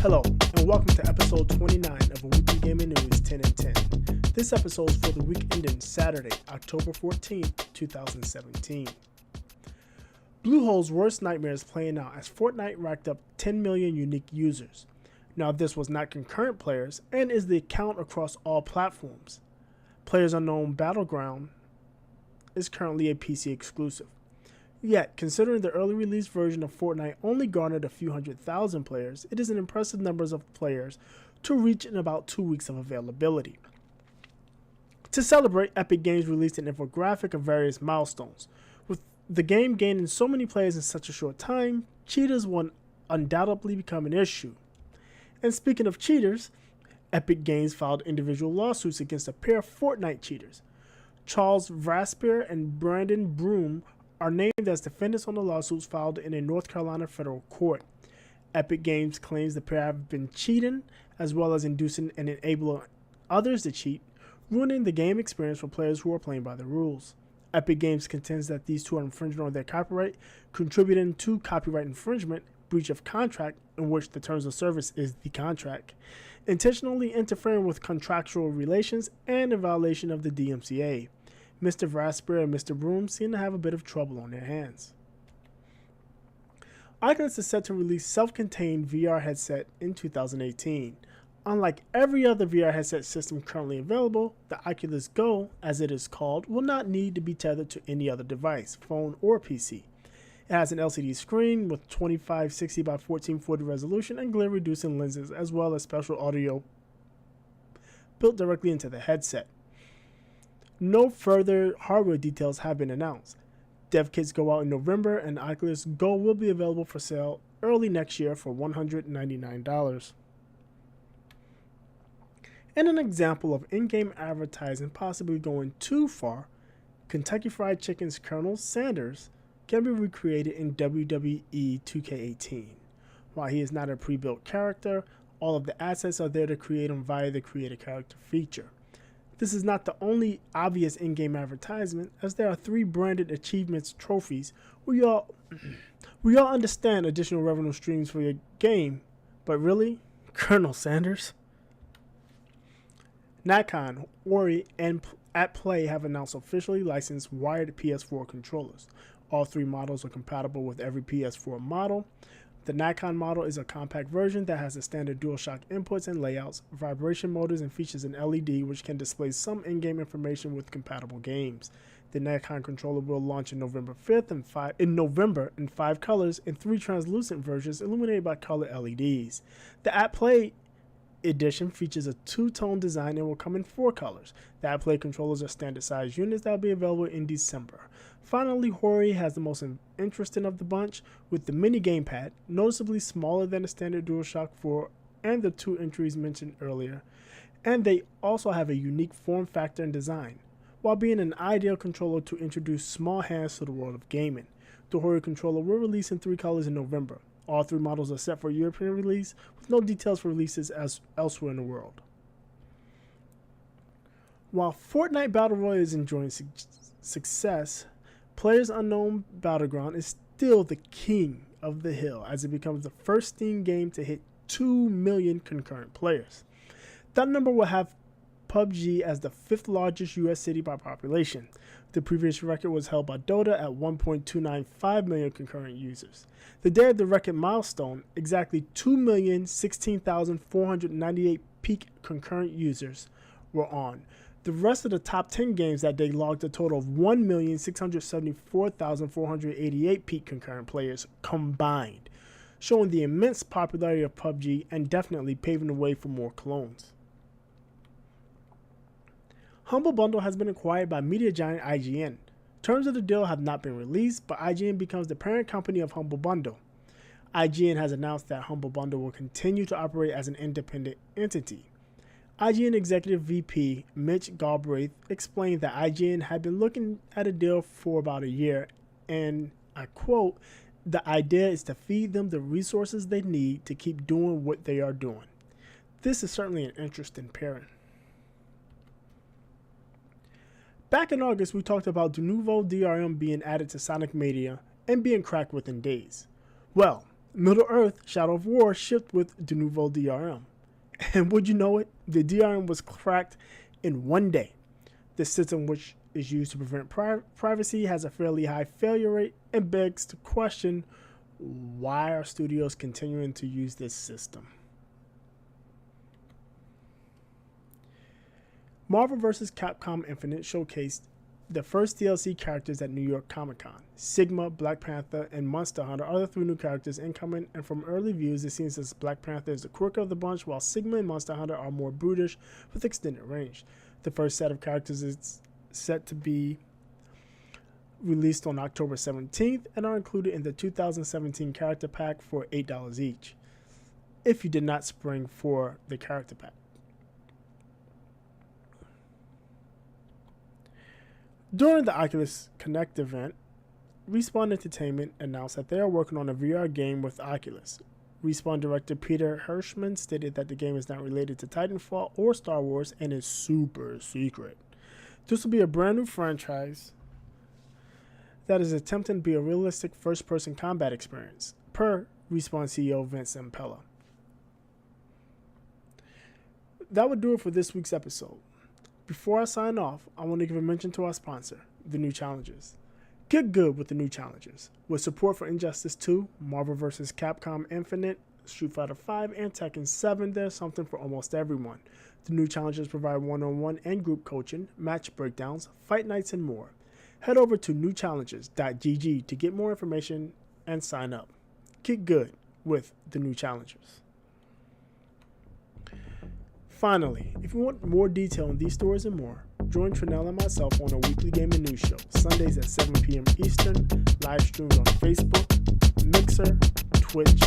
Hello, and welcome to episode 29 of A Weekly Gaming News 10 and 10. This episode is for the week ending Saturday, October 14th, 2017. BlueHole's worst nightmare is playing out as Fortnite racked up 10 million unique users. Now, this was not concurrent players and is the count across all platforms. PlayerUnknown's Battleground is currently a PC exclusive. Yet, considering the early release version of Fortnite only garnered a few 100,000 players, it is an impressive number of players to reach in about 2 weeks of availability. To celebrate, Epic Games released an infographic of various milestones. With the game gaining so many players in such a short time, cheaters will undoubtedly become an issue. And speaking of cheaters, Epic Games filed individual lawsuits against a pair of Fortnite cheaters. Charles Vrasper and Brandon Broom are named as defendants on the lawsuits filed in a North Carolina federal court. Epic Games claims the pair have been cheating, as well as inducing and enabling others to cheat, ruining the game experience for players who are playing by the rules. Epic Games contends that these two are infringing on their copyright, contributing to copyright infringement, breach of contract, in which the terms of service is the contract, intentionally interfering with contractual relations, and a violation of the DMCA. Mr. Vrasper and Mr. Broom seem to have a bit of trouble on their hands. Oculus is set to release self-contained VR headset in 2018. Unlike every other VR headset system currently available, the Oculus Go, as it is called, will not need to be tethered to any other device, phone or PC. It has an LCD screen with 2560 by 1440 resolution and glare reducing lenses, as well as special audio built directly into the headset. No further hardware details have been announced. Dev kits go out in November, and Oculus Go will be available for sale early next year for $199. In an example of in-game advertising possibly going too far, Kentucky Fried Chicken's Colonel Sanders can be recreated in WWE 2K18. While he is not a pre-built character, all of the assets are there to create him via the Create a Character feature. This is not the only obvious in-game advertisement, as there are 3 branded achievements trophies. We all understand additional revenue streams for your game, but really, Colonel Sanders? Nikon, Ori, and At Play have announced officially licensed wired PS4 controllers. All 3 models are compatible with every PS4 model. The Nikon model is a compact version that has the standard DualShock inputs and layouts, vibration motors, and features an LED which can display some in-game information with compatible games. The Nikon controller will launch in November 5th in 5 colors and 3 translucent versions illuminated by color LEDs. The At Play edition features a 2-tone design and will come in 4 colors. The At Play controllers are standard size units that will be available in December. Finally, Hori has the most interesting of the bunch, with the mini gamepad, noticeably smaller than the standard DualShock 4 and the 2 entries mentioned earlier, and they also have a unique form factor and design, while being an ideal controller to introduce small hands to the world of gaming. The Hori controller will release in 3 colors in November. All 3 models are set for European release, with no details for releases elsewhere in the world. While Fortnite Battle Royale is enjoying success, PlayerUnknown's Battleground is still the king of the hill, as it becomes the first Steam game to hit 2 million concurrent players. That number will have PUBG as the 5th largest US city by population. The previous record was held by Dota at 1.295 million concurrent users. The day of the record milestone, exactly 2,016,498 peak concurrent users were on. The rest of the top 10 games that day logged a total of 1,674,488 peak concurrent players combined, showing the immense popularity of PUBG and definitely paving the way for more clones. Humble Bundle has been acquired by media giant IGN. Terms of the deal have not been released, but IGN becomes the parent company of Humble Bundle. IGN has announced that Humble Bundle will continue to operate as an independent entity. IGN Executive VP Mitch Galbraith explained that IGN had been looking at a deal for about a year, and I quote, "The idea is to feed them the resources they need to keep doing what they are doing." This is certainly an interesting pairing. Back in August, we talked about Denovo DRM being added to Sonic Media and being cracked within days. Well, Middle-earth Shadow of War shipped with Denovo DRM. And would you know it, the DRM was cracked in one day. This system, which is used to prevent privacy, has a fairly high failure rate and begs to question, why are studios continuing to use this system? Marvel vs. Capcom Infinite showcased the first DLC characters at New York Comic Con. Sigma, Black Panther, and Monster Hunter are the three new characters incoming, and from early views it seems as Black Panther is the quirk of the bunch, while Sigma and Monster Hunter are more brutish with extended range. The first set of characters is set to be released on October 17th and are included in the 2017 character pack for $8 each, if you did not spring for the character pack. During the Oculus Connect event, Respawn Entertainment announced that they are working on a VR game with Oculus. Respawn director Peter Hirschman stated that the game is not related to Titanfall or Star Wars and is super secret. This will be a brand new franchise that is attempting to be a realistic first-person combat experience, per Respawn CEO Vince Impella. That would do it for this week's episode. Before I sign off, I want to give a mention to our sponsor, the New Challengers. Get good with the New Challengers. With support for Injustice 2, Marvel vs. Capcom Infinite, Street Fighter 5, and Tekken 7, there's something for almost everyone. The New Challengers provide one-on-one and group coaching, match breakdowns, fight nights, and more. Head over to newchallengers.gg to get more information and sign up. Get good with the New Challengers. Finally, if you want more detail on these stories and more, join Trinell and myself on a weekly gaming news show, Sundays at 7 p.m. Eastern, live streamed on Facebook, Mixer, Twitch,